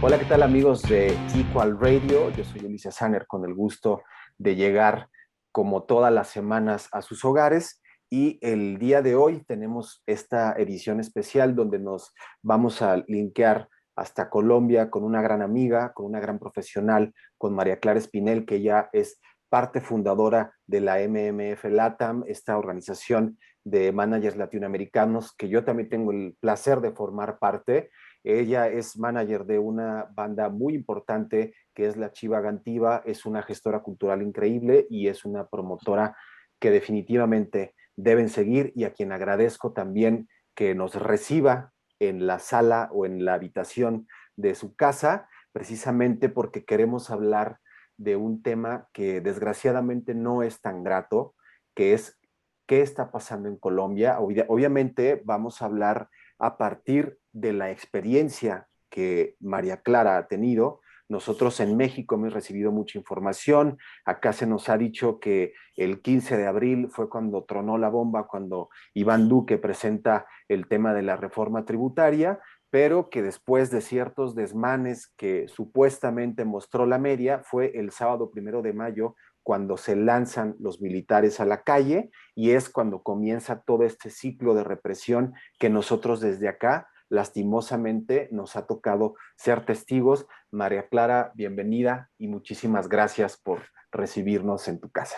Hola, ¿qué tal amigos de Equal Radio? Yo soy Ulises Sanner con el gusto de llegar como todas las semanas a sus hogares y el día de hoy tenemos esta edición especial donde nos vamos a linkear hasta Colombia con una gran amiga, con una gran profesional, con María Clara Espinel, que ya es parte fundadora de la MMF LATAM, esta organización de managers latinoamericanos que yo también tengo el placer de formar parte. Ella es manager de una banda muy importante que es la Chiva Gantiva, es una gestora cultural increíble y es una promotora que definitivamente deben seguir y a quien agradezco también que nos reciba en la sala o en la habitación de su casa, precisamente porque queremos hablar de un tema que desgraciadamente no es tan grato, que es qué está pasando en Colombia. Obviamente vamos a hablar a partir de la experiencia que María Clara ha tenido. Nosotros en México hemos recibido mucha información. Acá se nos ha dicho que el 15 de abril fue cuando tronó la bomba, cuando Iván Duque presenta el tema de la reforma tributaria, pero que después de ciertos desmanes que supuestamente mostró la media, fue el sábado 1 de mayo cuando se lanzan los militares a la calle y es cuando comienza todo este ciclo de represión que nosotros desde acá, lastimosamente, nos ha tocado ser testigos. María Clara, bienvenida y muchísimas gracias por recibirnos en tu casa.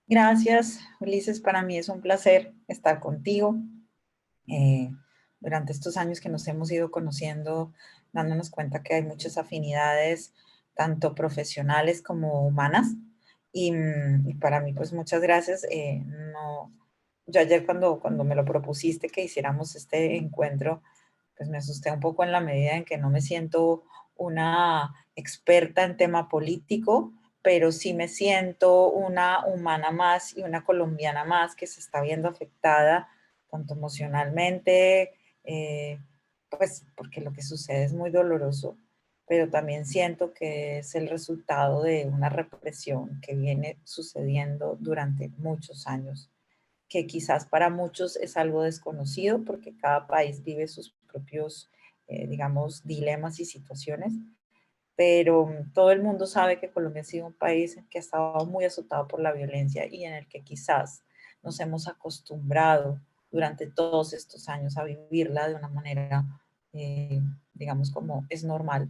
Gracias, Ulises. Para mí es un placer estar contigo. Eh, Durante estos años que nos hemos ido conociendo, dándonos cuenta que hay muchas afinidades, tanto profesionales como humanas. Y para mí, pues muchas gracias. No, yo ayer cuando me lo propusiste que hiciéramos este encuentro, pues me asusté un poco en la medida en que no me siento una experta en tema político, pero sí me siento una humana más y una colombiana más que se está viendo afectada tanto emocionalmente, pues porque lo que sucede es muy doloroso, pero también siento que es el resultado de una represión que viene sucediendo durante muchos años, que quizás para muchos es algo desconocido porque cada país vive sus propios, digamos, dilemas y situaciones, pero todo el mundo sabe que Colombia ha sido un país que ha estado muy azotado por la violencia y en el que quizás nos hemos acostumbrado durante todos estos años a vivirla de una manera, eh, digamos, como es normal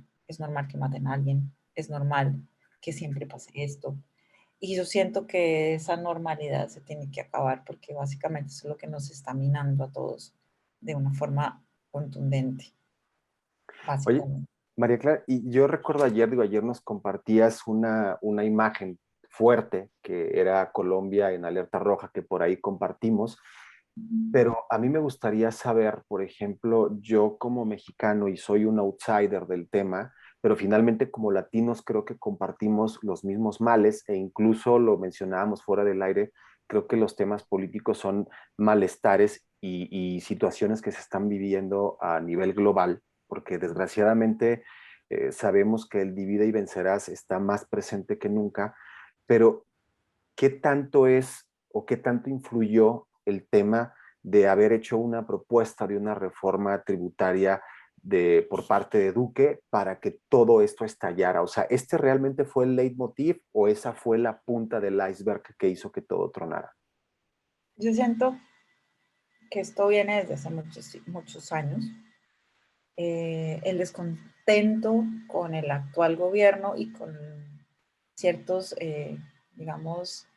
que maten a alguien, es normal que siempre pase esto. Y yo siento que esa normalidad se tiene que acabar porque básicamente eso es lo que nos está minando a todos de una forma contundente, Oye, básicamente. María Clara, y yo recuerdo ayer, ayer nos compartías una imagen fuerte que era Colombia en alerta roja, que por ahí compartimos, pero a mí me gustaría saber, por ejemplo, yo como mexicano y soy un outsider del tema, pero finalmente como latinos creo que compartimos los mismos males e incluso lo mencionábamos fuera del aire, creo que los temas políticos son malestares y situaciones que se están viviendo a nivel global, porque desgraciadamente sabemos que el divide y vencerás está más presente que nunca, pero ¿qué tanto es o qué tanto influyó el tema de haber hecho una propuesta de una reforma tributaria por parte de Duque para que todo esto estallara? O sea, ¿este realmente fue el leitmotiv o esa fue la punta del iceberg que hizo que todo tronara? Yo siento que esto viene desde hace muchos años. El descontento con el actual gobierno y con ciertos, digamos,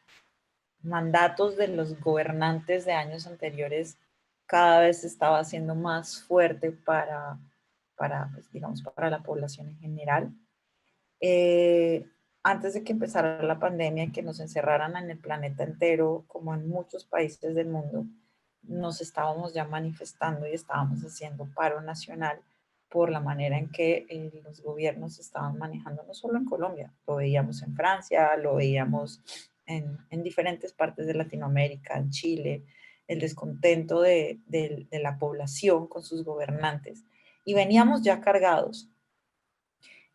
mandatos de los gobernantes de años anteriores cada vez se estaba haciendo más fuerte pues, digamos, para la población en general. Eh, Antes de que empezara la pandemia y que nos encerraran en el planeta entero, como en muchos países del mundo, nos estábamos ya manifestando y estábamos haciendo paro nacional por la manera en que los gobiernos estaban manejando, no solo en Colombia, lo veíamos en Francia, lo veíamos en diferentes partes de Latinoamérica, en Chile, el descontento de la población con sus gobernantes. Y veníamos ya cargados.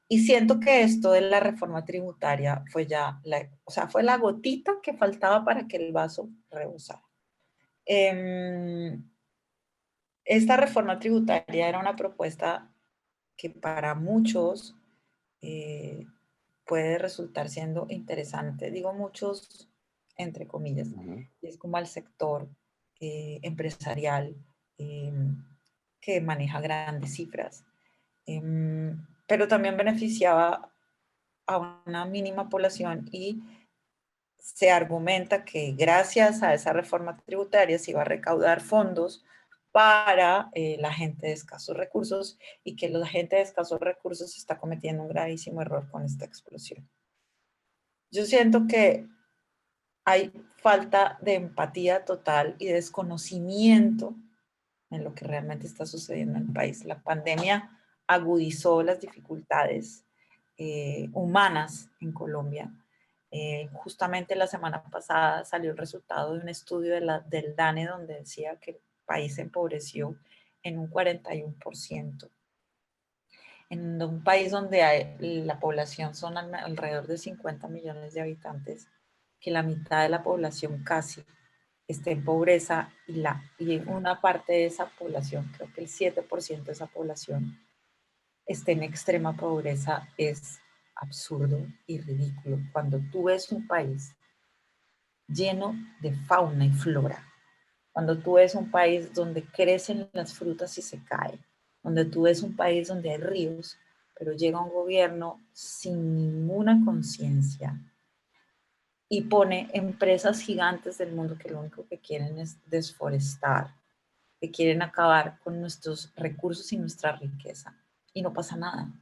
Y siento que esto de la reforma tributaria fue ya, o sea, fue la gotita que faltaba para que el vaso rebosara. Eh, Esta reforma tributaria era una propuesta que para muchos puede resultar siendo interesante. Digo muchos, entre comillas, y es como al sector empresarial que maneja grandes cifras. Pero también beneficiaba a una mínima población y se argumenta que gracias a esa reforma tributaria se iba a recaudar fondos para la gente de escasos recursos y que la gente de escasos recursos está cometiendo un gravísimo error con esta explosión. Yo siento que hay falta de empatía total y desconocimiento en lo que realmente está sucediendo en el país. La pandemia agudizó las dificultades humanas en Colombia. Justamente la semana pasada salió el resultado de un estudio del DANE donde decía que el país se empobreció en un 41%. En un país donde la población son alrededor de 50 millones de habitantes, que la mitad de la población casi esté en pobreza y una parte de esa población, creo que el 7% de esa población, esté en extrema pobreza, es absurdo y ridículo. Cuando tú ves un país lleno de fauna y flora, cuando tú ves un país donde crecen las frutas y se caen, donde tú ves un país donde hay ríos, pero llega un gobierno sin ninguna conciencia y pone empresas gigantes del mundo que lo único que quieren es desforestar, que quieren acabar con nuestros recursos y nuestra riqueza. Y no pasa nada.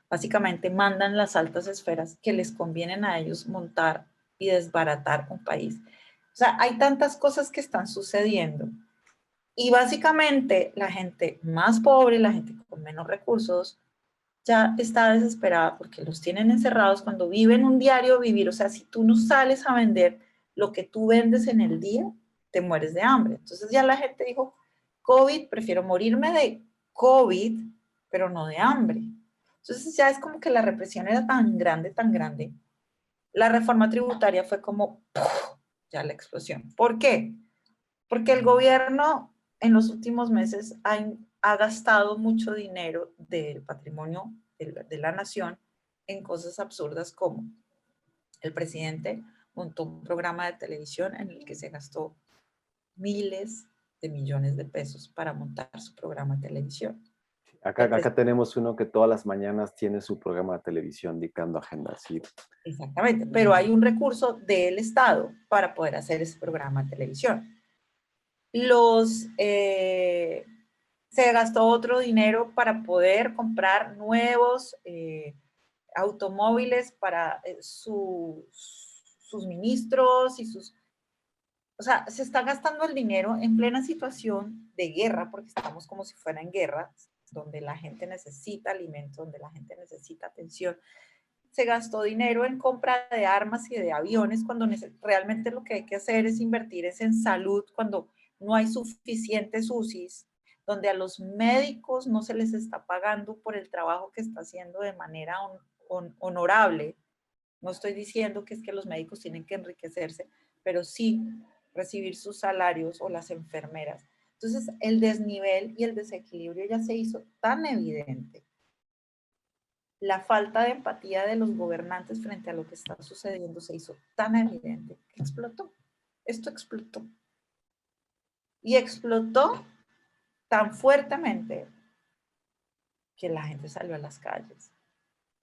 Básicamente mandan las altas esferas que les convienen a ellos montar y desbaratar un país. O sea, hay tantas cosas que están sucediendo. Y básicamente la gente más pobre, la gente con menos recursos, ya está desesperada porque los tienen encerrados cuando viven un diario vivir. O sea, si tú no sales a vender lo que tú vendes en el día, te mueres de hambre. Entonces ya la gente dijo, COVID, prefiero morirme de COVID, pero no de hambre. Entonces ya es como que la represión era tan grande, tan grande. La reforma tributaria fue como, ¡puf!, ya la explosión. ¿Por qué? Porque el gobierno en los últimos meses ha gastado mucho dinero del patrimonio de la nación en cosas absurdas como el presidente montó un programa de televisión en el que se gastó miles de millones de pesos para montar su programa de televisión. Acá tenemos uno que todas las mañanas tiene su programa de televisión dictando agendas. Sí. Exactamente, pero hay un recurso del Estado para poder hacer ese programa de televisión. Se gastó otro dinero para poder comprar nuevos automóviles para sus ministros y sus... O sea, se está gastando el dinero en plena situación de guerra, porque estamos como si fuera en guerra, donde la gente necesita alimentos, donde la gente necesita atención. Se gastó dinero en compra de armas y de aviones cuando realmente lo que hay que hacer es invertir es en salud cuando no hay suficientes UCIs, donde a los médicos no se les está pagando por el trabajo que está haciendo de manera honorable. No estoy diciendo que es que los médicos tienen que enriquecerse, pero sí recibir sus salarios o las enfermeras. Entonces, el desnivel y el desequilibrio ya se hizo tan evidente. La falta de empatía de los gobernantes frente a lo que está sucediendo se hizo tan evidente que explotó. Esto explotó. Y explotó tan fuertemente que la gente salió a las calles.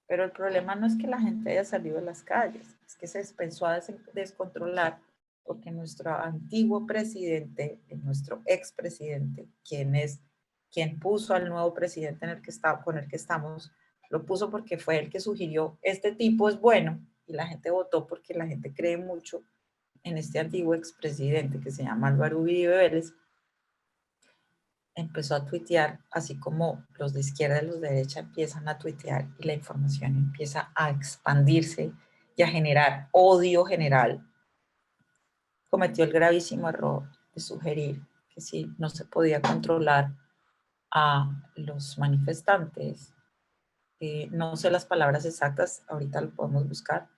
Pero el problema no es que la gente haya salido a las calles, es que se empezó a descontrolar porque nuestro antiguo presidente, nuestro expresidente, quien puso al nuevo presidente con el que estamos, lo puso porque fue el que sugirió, este tipo es bueno, y la gente votó porque la gente cree mucho en este antiguo expresidente que se llama Álvaro Uribe Vélez. Empezó a tuitear, así como los de izquierda y los de derecha empiezan a tuitear y la información empieza a expandirse y a generar odio general. Cometió el gravísimo error de sugerir que si no se podía controlar a los manifestantes, no sé las palabras exactas, ahorita lo podemos buscar,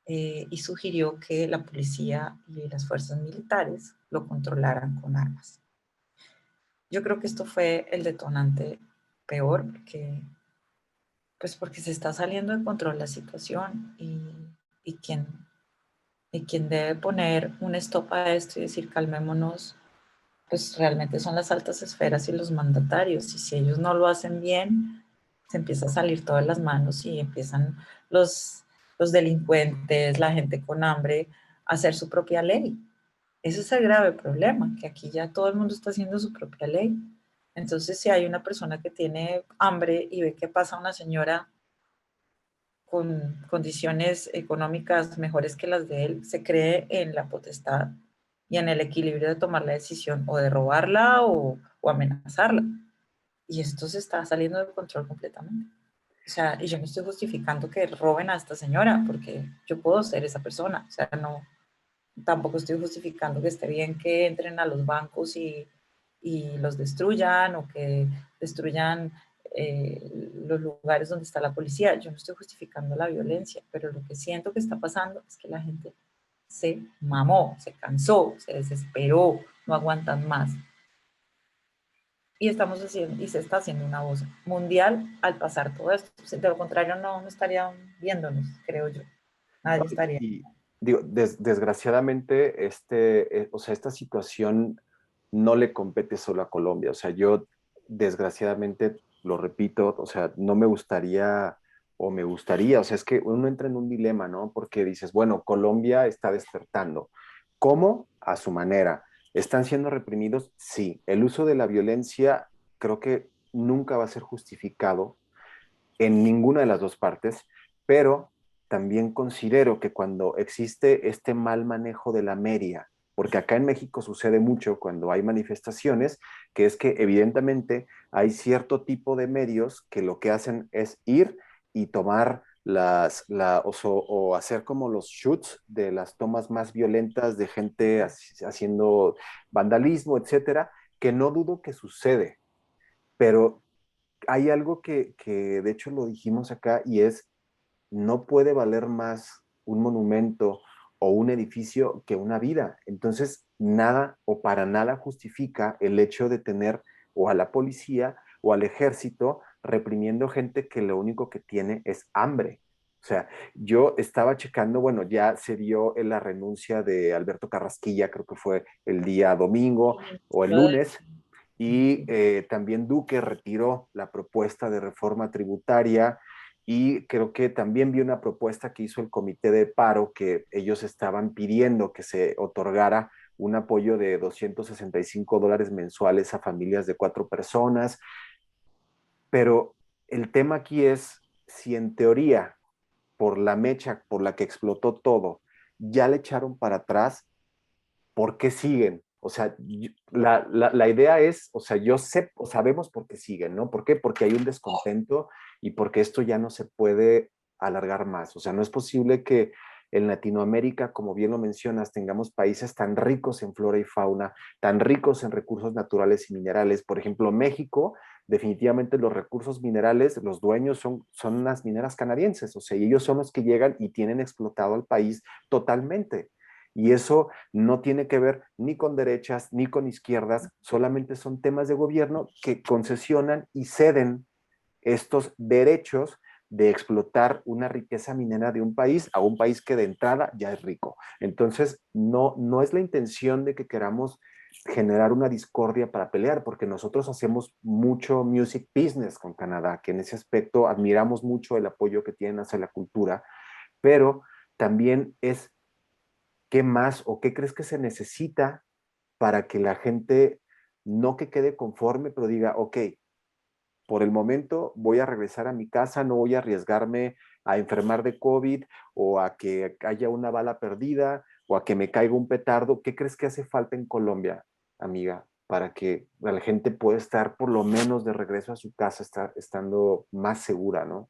y sugirió que la policía y las fuerzas militares lo controlaran con armas. Yo creo que esto fue el detonante peor, porque se está saliendo de control la situación y quien, y quien debe poner un stop a esto y decir calmémonos, pues realmente son las altas esferas y los mandatarios. Y si ellos no lo hacen bien, se empieza a salir todas las manos y empiezan los, los delincuentes, la gente con hambre, a hacer su propia ley. Ese es el grave problema, que aquí ya todo el mundo está haciendo su propia ley. Entonces, si hay una persona que tiene hambre y ve que pasa una señora con condiciones económicas mejores que las de él, se cree en la potestad y en el equilibrio de tomar la decisión o de robarla o amenazarla. Y esto se está saliendo de control completamente. O sea, y yo no estoy justificando que roben a esta señora, porque yo puedo ser esa persona. O sea, no, tampoco estoy justificando que esté bien que entren a los bancos y los destruyan o que destruyan los lugares donde está la policía. Yo no estoy justificando la violencia, pero lo que siento que está pasando es que la gente se mamó, se cansó, se desesperó, no aguantan más. Y estamos haciendo, y se está haciendo una voz mundial al pasar todo esto. De lo contrario, no estarían viéndonos, creo yo. No, Nadie estaría. y digo, desgraciadamente, o sea, esta situación no le compete solo a Colombia. O sea, yo desgraciadamente, lo repito, o sea, no me gustaría o me gustaría, o sea, es que uno entra en un dilema, ¿no? Porque dices, bueno, Colombia está despertando. ¿Cómo? A su manera. ¿Están siendo reprimidos? Sí. El uso de la violencia creo que nunca va a ser justificado en ninguna de las dos partes, pero también considero que cuando existe este mal manejo de la media, porque acá en México sucede mucho cuando hay manifestaciones, que es que evidentemente hay cierto tipo de medios que lo que hacen es ir y tomar o hacer como los shoots de las tomas más violentas de gente haciendo vandalismo, etcétera, que no dudo que sucede, pero hay algo que de hecho lo dijimos acá y es, no puede valer más un monumento o un edificio que una vida. Entonces, nada o para nada justifica el hecho de tener o a la policía o al ejército reprimiendo gente que lo único que tiene es hambre. O sea, yo estaba checando, bueno, ya se dio la renuncia de Alberto Carrasquilla, creo que fue el día domingo o el lunes, y también Duque retiró la propuesta de reforma tributaria y creo que también vi una propuesta que hizo el Comité de Paro que ellos estaban pidiendo que se otorgara un apoyo de $265 mensuales a familias de 4 personas, pero el tema aquí es si en teoría por la mecha por la que explotó todo ya le echaron para atrás, ¿por qué siguen? O sea, la idea es, o sea, yo sé, o sabemos por qué siguen, ¿no? ¿Por qué? Porque hay un descontento y porque esto ya no se puede alargar más. O sea, no es posible que en Latinoamérica, como bien lo mencionas, tengamos países tan ricos en flora y fauna, tan ricos en recursos naturales y minerales. Por ejemplo, México, definitivamente los recursos minerales, los dueños son las mineras canadienses, o sea, y ellos son los que llegan y tienen explotado al país totalmente. Y eso no tiene que ver ni con derechas ni con izquierdas, solamente son temas de gobierno que concesionan y ceden estos derechos de explotar una riqueza minera de un país a un país que de entrada ya es rico. Entonces, no es la intención de que queramos generar una discordia para pelear, porque nosotros hacemos mucho music business con Canadá, que en ese aspecto admiramos mucho el apoyo que tienen hacia la cultura, pero también es qué más o qué crees que se necesita para que la gente no que quede conforme, pero diga, ok, por el momento voy a regresar a mi casa, no voy a arriesgarme a enfermar de COVID o a que haya una bala perdida o a que me caiga un petardo. ¿Qué crees que hace falta en Colombia, amiga, para que la gente pueda estar por lo menos de regreso a su casa, estando más segura, ¿no?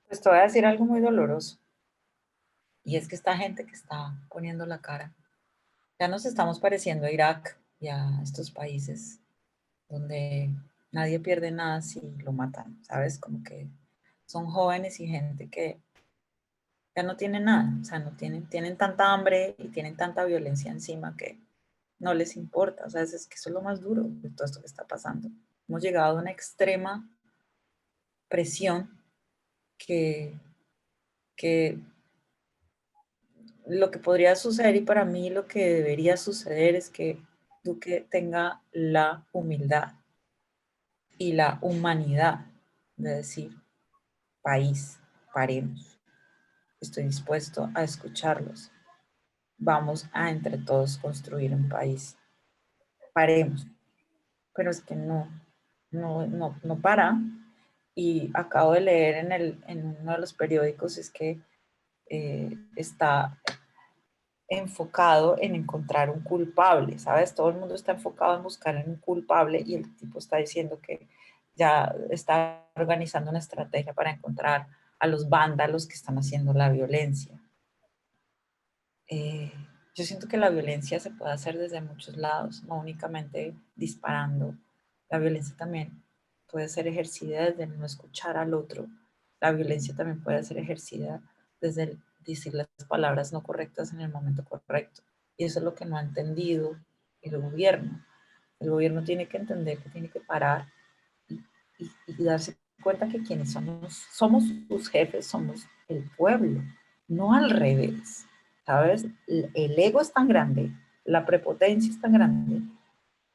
Pues te voy a decir algo muy doloroso. Y es que esta gente que está poniendo la cara, ya nos estamos pareciendo a Irak y a estos países donde nadie pierde nada si lo matan, ¿sabes? Como que son jóvenes y gente que ya no tienen nada, o sea, no tienen tanta hambre y tienen tanta violencia encima que no les importa, o sea, es que eso es lo más duro de todo esto que está pasando. Hemos llegado a una extrema presión que, que lo que podría suceder, y para mí lo que debería suceder, es que Duque tenga la humildad y la humanidad de decir: país, paremos, estoy dispuesto a escucharlos, vamos a entre todos construir un país, paremos. Pero es que no para. Y acabo de leer en uno de los periódicos es que está enfocado en encontrar un culpable, ¿sabes? Todo el mundo está enfocado en buscar un culpable, y el tipo está diciendo que ya está organizando una estrategia para encontrar a los vándalos que están haciendo la violencia. Eh, yo siento que la violencia se puede hacer desde muchos lados, no únicamente disparando. La violencia también puede ser ejercida desde el no escuchar al otro. La violencia también puede ser ejercida desde el decir las palabras no correctas en el momento correcto. Y eso es lo que no ha entendido el gobierno. El gobierno tiene que entender que tiene que parar y, y darse cuenta que quienes somos sus jefes, somos el pueblo, no al revés. ¿Sabes? El ego es tan grande, la prepotencia es tan grande,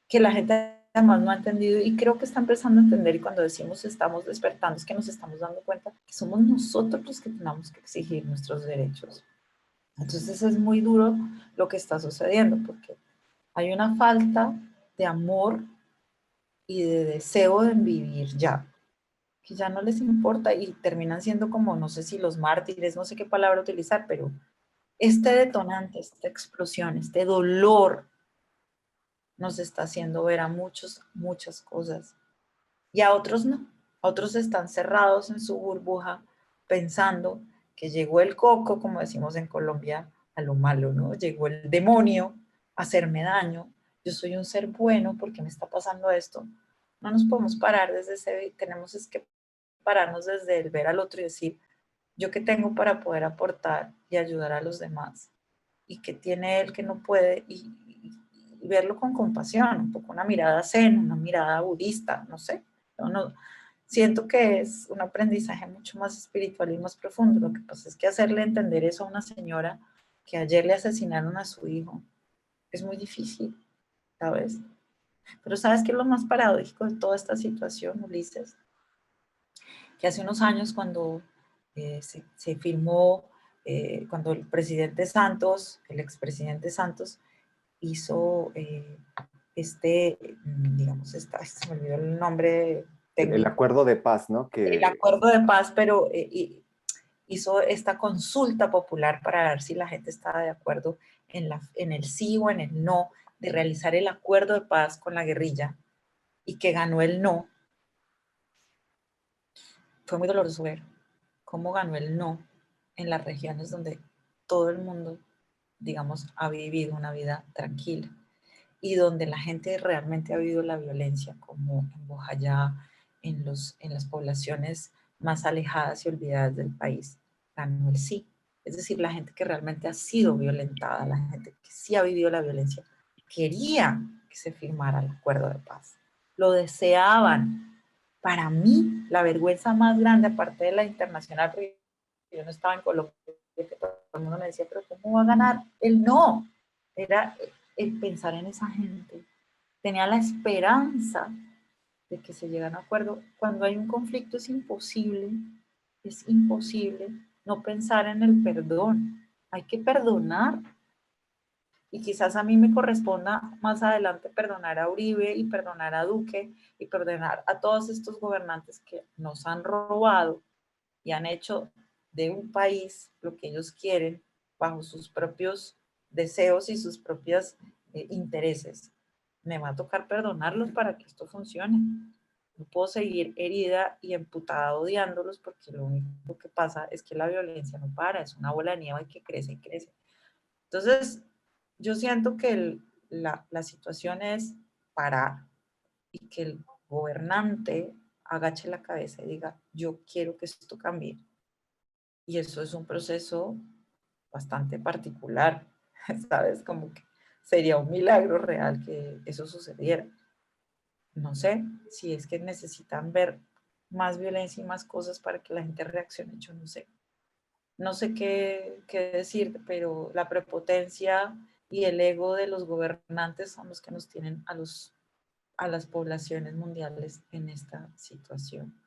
que la gente además no ha entendido, y creo que está empezando a entender. Y cuando decimos estamos despertando, es que nos estamos dando cuenta que somos nosotros los que tenemos que exigir nuestros derechos. Entonces es muy duro lo que está sucediendo, porque hay una falta de amor y de deseo de vivir ya, que ya no les importa, y terminan siendo como, no sé si los mártires, no sé qué palabra utilizar, pero este detonante, esta explosión, este dolor nos está haciendo ver a muchos, muchas cosas, y a otros no. A otros están cerrados en su burbuja pensando que llegó el coco, como decimos en Colombia, a lo malo, ¿no? Llegó el demonio a hacerme daño. Yo soy un ser bueno, ¿por qué me está pasando esto? No nos podemos parar desde ese, tenemos es que pararnos desde el ver al otro y decir: yo qué tengo para poder aportar y ayudar a los demás, y qué tiene él que no puede, y verlo con compasión, un poco una mirada zen, una mirada budista, no sé. No, siento que es un aprendizaje mucho más espiritual y más profundo. Lo que pasa es que hacerle entender eso a una señora que ayer le asesinaron a su hijo es muy difícil, ¿sabes? Pero ¿sabes qué es lo más paradójico de toda esta situación, Ulises? Que hace unos años, cuando se firmó, cuando el presidente Santos, el expresidente Santos, hizo digamos, se me olvidó el nombre El técnico, acuerdo de paz, ¿no? el acuerdo de paz, pero hizo esta consulta popular para ver si la gente estaba de acuerdo en el sí o en el no de realizar el acuerdo de paz con la guerrilla, y que ganó el no. Fue muy doloroso ver cómo ganó el no en las regiones donde todo el mundo, digamos, ha vivido una vida tranquila, y donde la gente realmente ha vivido la violencia, como en Bojayá, en las poblaciones más alejadas y olvidadas del país. Ganó el sí. Es decir, la gente que realmente ha sido violentada, la gente que sí ha vivido la violencia, quería que se firmara el acuerdo de paz. Lo deseaban. Para mí, la vergüenza más grande, aparte de la internacional, porque yo no estaba en Colombia, que todo el mundo me decía: pero ¿cómo va a ganar? El no. Era el pensar en esa gente. Tenía la esperanza de que se llegan a acuerdo. Cuando hay un conflicto es imposible no pensar en el perdón. Hay que perdonar. Y quizás a mí me corresponda más adelante perdonar a Uribe y perdonar a Duque y perdonar a todos estos gobernantes que nos han robado y han hecho de un país lo que ellos quieren bajo sus propios deseos y sus propios intereses. Me va a tocar perdonarlos para que esto funcione. No puedo seguir herida y emputada odiándolos, porque lo único que pasa es que la violencia no para, es una bola de nieve que crece y crece. Entonces, yo siento que la situación es parar, y que el gobernante agache la cabeza y diga: yo quiero que esto cambie. Y eso es un proceso bastante particular, ¿sabes? Como que sería un milagro real que eso sucediera. no sé si es que necesitan ver más violencia y más cosas para que la gente reaccione, yo no sé. No sé qué decir, pero la prepotencia y el ego de los gobernantes son los que nos tienen a las poblaciones mundiales en esta situación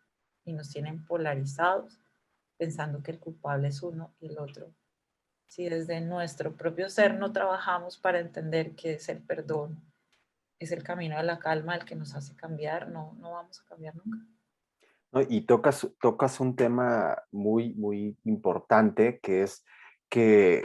y nos tienen polarizados, pensando que el culpable es uno y el otro. Si desde nuestro propio ser no trabajamos para entender que es el perdón, es el camino de la calma el que nos hace cambiar, no vamos a cambiar nunca. ¿No? Y tocas un tema muy, muy importante, que es que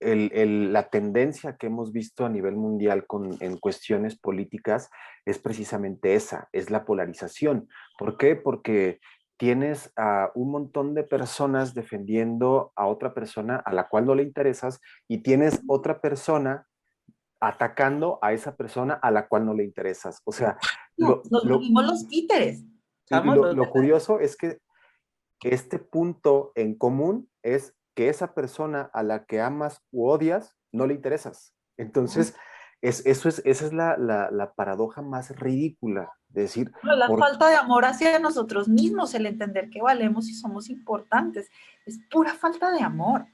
la tendencia que hemos visto a nivel mundial en cuestiones políticas es precisamente esa, es la polarización. ¿Por qué? Porque tienes a un montón de personas defendiendo a otra persona a la cual no le interesas y tienes otra persona atacando a esa persona a la cual no le interesas. O sea, No, nos volvimos los títeres. Somos los lo curioso es que este punto en común es que esa persona a la que amas u odias no le interesas. Entonces, esa es la paradoja más ridícula de decir, no, la por, falta de amor hacia nosotros mismos, el entender que valemos y somos importantes. Es pura falta de amor.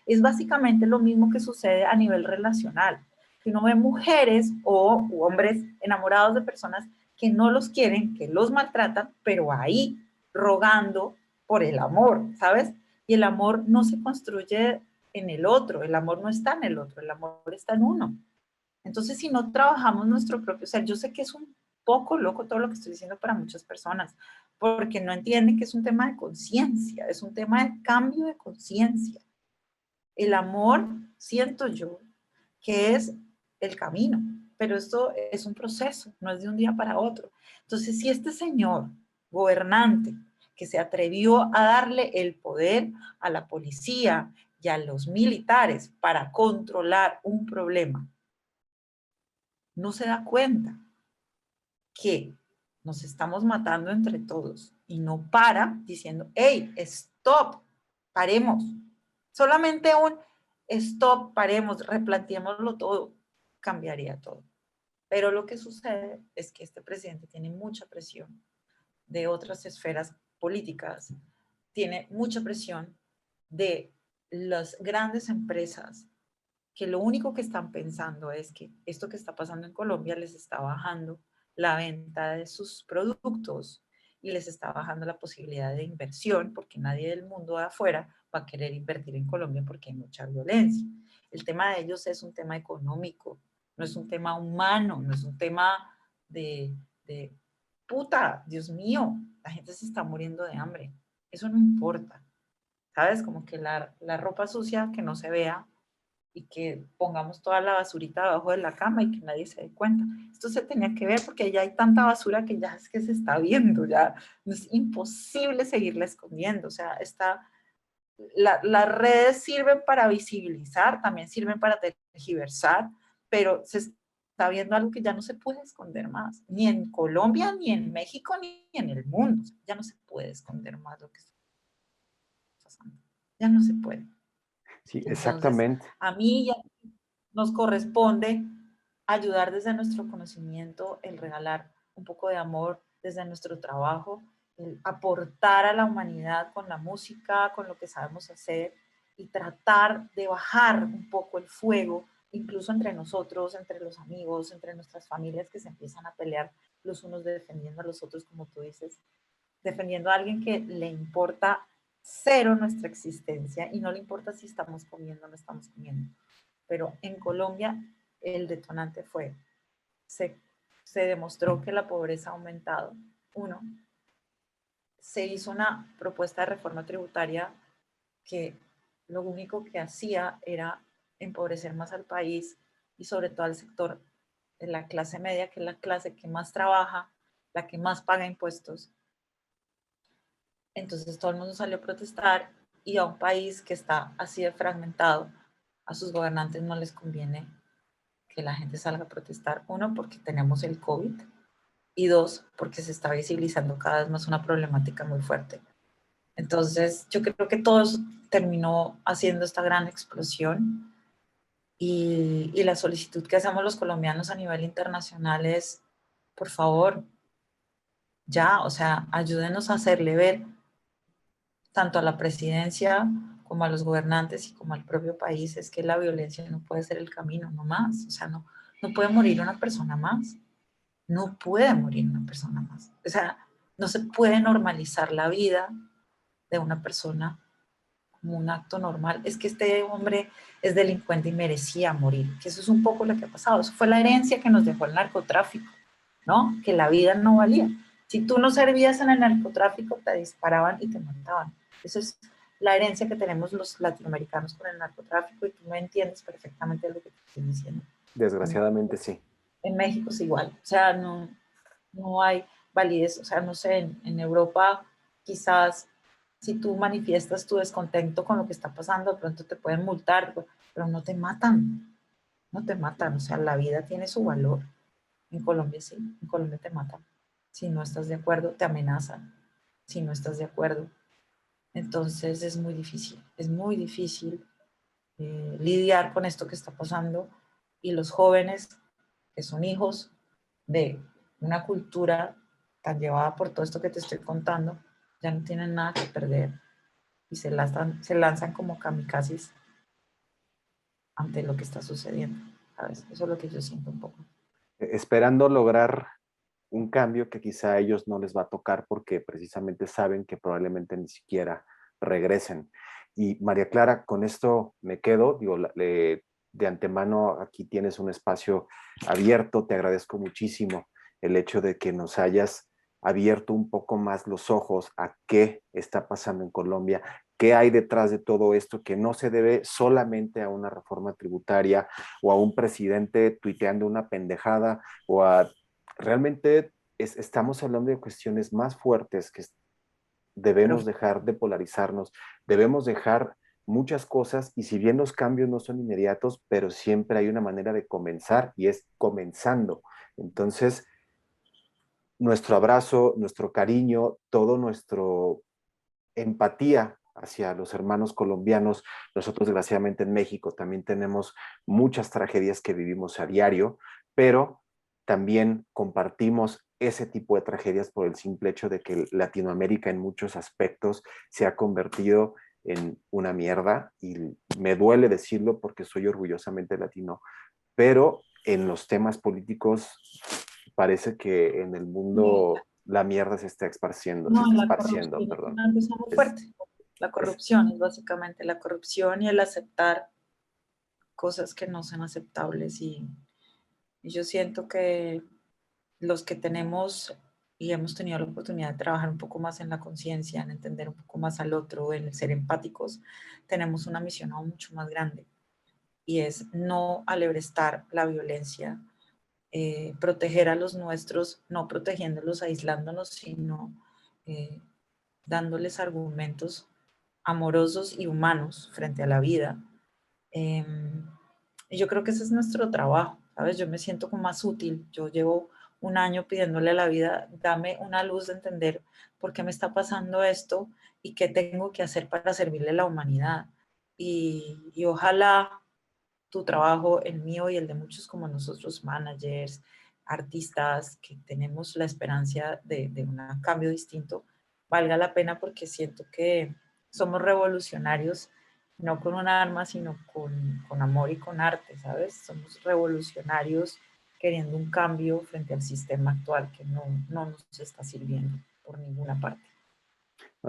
Es básicamente lo mismo que sucede a nivel relacional. Que uno ve mujeres o hombres enamorados de personas que no los quieren, que los maltratan, pero ahí rogando por el amor, ¿sabes? Y el amor no se construye en el otro, el amor no está en el otro, el amor está en uno. Entonces, si no trabajamos nuestro propio ser, yo sé que es un poco loco todo lo que estoy diciendo para muchas personas, porque no entienden que es un tema de conciencia, es un tema de cambio de conciencia. El amor, siento yo, que es el camino, pero esto es un proceso, no es de un día para otro. Entonces, si este señor gobernante que se atrevió a darle el poder a la policía y a los militares para controlar un problema, no se da cuenta que nos estamos matando entre todos y no para diciendo, hey, stop, paremos. Solamente un stop, paremos, replanteémoslo todo, cambiaría todo. Pero lo que sucede es que este presidente tiene mucha presión de otras esferas políticas, tiene mucha presión de las grandes empresas que lo único que están pensando es que esto que está pasando en Colombia les está bajando la venta de sus productos y les está bajando la posibilidad de inversión porque nadie del mundo de afuera va a querer invertir en Colombia porque hay mucha violencia. El tema de ellos es un tema económico, no es un tema humano, no es un tema de puta, Dios mío, la gente se está muriendo de hambre. Eso no importa, ¿sabes? Como que la ropa sucia que no se vea y que pongamos toda la basurita debajo de la cama y que nadie se dé cuenta. Esto se tenía que ver porque ya hay tanta basura que ya es que se está viendo, ya es imposible seguirla escondiendo. O sea, las redes sirven para visibilizar, también sirven para tergiversar, pero se está viendo algo que ya no se puede esconder más, ni en Colombia, ni en México, ni en el mundo. Ya no se puede esconder más lo que está pasando. Ya no se puede. sí, Entonces, exactamente. a mí ya nos corresponde ayudar desde nuestro conocimiento, el regalar un poco de amor desde nuestro trabajo, el aportar a la humanidad con la música, con lo que sabemos hacer y tratar de bajar un poco el fuego, incluso entre nosotros, entre los amigos, entre nuestras familias que se empiezan a pelear los unos defendiendo a los otros, como tú dices, defendiendo a alguien que le importa cero nuestra existencia y no le importa si estamos comiendo o no estamos comiendo. Pero en Colombia el detonante fue, se, se demostró que la pobreza ha aumentado. Uno, se hizo una propuesta de reforma tributaria que lo único que hacía era empobrecer más al país y sobre todo al sector de la clase media, que es la clase que más trabaja, la que más paga impuestos. Entonces todo el mundo salió a protestar y a un país que está así de fragmentado, a sus gobernantes no les conviene que la gente salga a protestar. Uno, porque tenemos el COVID y dos, porque se está visibilizando cada vez más una problemática muy fuerte. Entonces yo creo que todo eso terminó haciendo esta gran explosión y la solicitud que hacemos los colombianos a nivel internacional es, por favor, Ya, o sea, ayúdenos a hacerle ver tanto a la presidencia como a los gobernantes y como al propio país, es que la violencia no puede ser el camino, no más. O sea, no puede morir una persona más. No puede morir una persona más. O sea, no se puede normalizar la vida de una persona como un acto normal. Es que este hombre es delincuente y merecía morir, que eso es un poco lo que ha pasado. Eso fue la herencia que nos dejó el narcotráfico, ¿no? Que la vida no valía. Si tú no servías en el narcotráfico, te disparaban y te mataban. Eso es la herencia que tenemos los latinoamericanos con el narcotráfico y tú me entiendes perfectamente lo que te estoy diciendo. Desgraciadamente sí. En México es igual, o sea, no hay validez, o sea, no sé, en Europa quizás si tú manifiestas tu descontento con lo que está pasando, de pronto te pueden multar, pero no te matan, no te matan, o sea, la vida tiene su valor. En Colombia sí, en Colombia te matan. Si no estás de acuerdo, te amenazan. Si no estás de acuerdo, entonces es muy difícil lidiar con esto que está pasando y los jóvenes que son hijos de una cultura tan llevada por todo esto que te estoy contando, ya no tienen nada que perder y se lanzan como kamikazes ante lo que está sucediendo. ¿Sabes? Eso es lo que yo siento un poco. Esperando lograr un cambio que quizá a ellos no les va a tocar porque precisamente saben que probablemente ni siquiera regresen. Y María Clara, con esto me quedo, digo, de antemano aquí tienes un espacio abierto, te agradezco muchísimo el hecho de que nos hayas abierto un poco más los ojos a qué está pasando en Colombia, qué hay detrás de todo esto, que no se debe solamente a una reforma tributaria o a un presidente tuiteando una pendejada o a realmente estamos hablando de cuestiones más fuertes que Pero debemos dejar de polarizarnos, debemos dejar muchas cosas y si bien los cambios no son inmediatos, pero siempre hay una manera de comenzar y es comenzando. Entonces, nuestro abrazo, nuestro cariño, todo nuestro empatía hacia los hermanos colombianos. Nosotros, desgraciadamente, en México también tenemos muchas tragedias que vivimos a diario, pero también compartimos ese tipo de tragedias por el simple hecho de que Latinoamérica en muchos aspectos se ha convertido en una mierda y me duele decirlo porque soy orgullosamente latino, pero en los temas políticos parece que en el mundo la mierda se está esparciendo, se no, está la esparciendo, corrupción es perdón. una cosa muy Es, fuerte. La es, corrupción es básicamente la corrupción y el aceptar cosas que no son aceptables y yo siento que los que tenemos y hemos tenido la oportunidad de trabajar un poco más en la conciencia, en entender un poco más al otro, en el ser empáticos, tenemos una misión aún mucho más grande y es no alebrestar la violencia, proteger a los nuestros, no protegiéndolos, aislándonos, sino eh, dándoles argumentos amorosos y humanos frente a la vida. Eh, y yo creo que ese es nuestro trabajo, ¿sabes? Yo me siento como más útil. Yo llevo un año pidiéndole a la vida, dame una luz de entender por qué me está pasando esto y qué tengo que hacer para servirle a la humanidad. Y ojalá tu trabajo, el mío y el de muchos como nosotros, managers, artistas, que tenemos la esperanza de un cambio distinto, valga la pena porque siento que somos revolucionarios, no con un arma, sino con amor y con arte, ¿sabes? Somos revolucionarios queriendo un cambio frente al sistema actual que no nos está sirviendo por ninguna parte.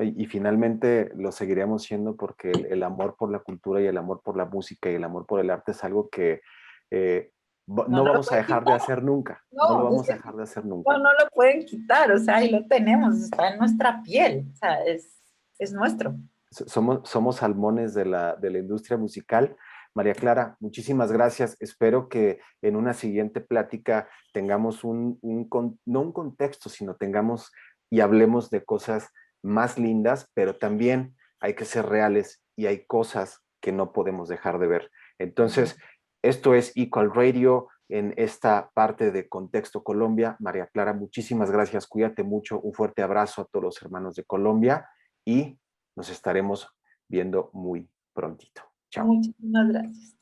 y finalmente lo seguiremos siendo porque el amor por la cultura y el amor por la música y el amor por el arte es algo que eh, No no nos lo vamos a pueden dejar de quitar, hacer nunca, no lo no, es vamos a que dejar de hacer no, nunca. no lo pueden quitar, o sea, ahí lo tenemos, está en nuestra piel, o sea, es nuestro. Somos salmones de la industria musical. María Clara, muchísimas gracias. Espero que en una siguiente plática tengamos no un contexto, sino tengamos y hablemos de cosas más lindas, pero también hay que ser reales y hay cosas que no podemos dejar de ver. Entonces, esto es Equal Radio en esta parte de Contexto Colombia. María Clara, muchísimas gracias. Cuídate mucho. Un fuerte abrazo a todos los hermanos de Colombia y nos estaremos viendo muy prontito. Chao. Muchísimas gracias.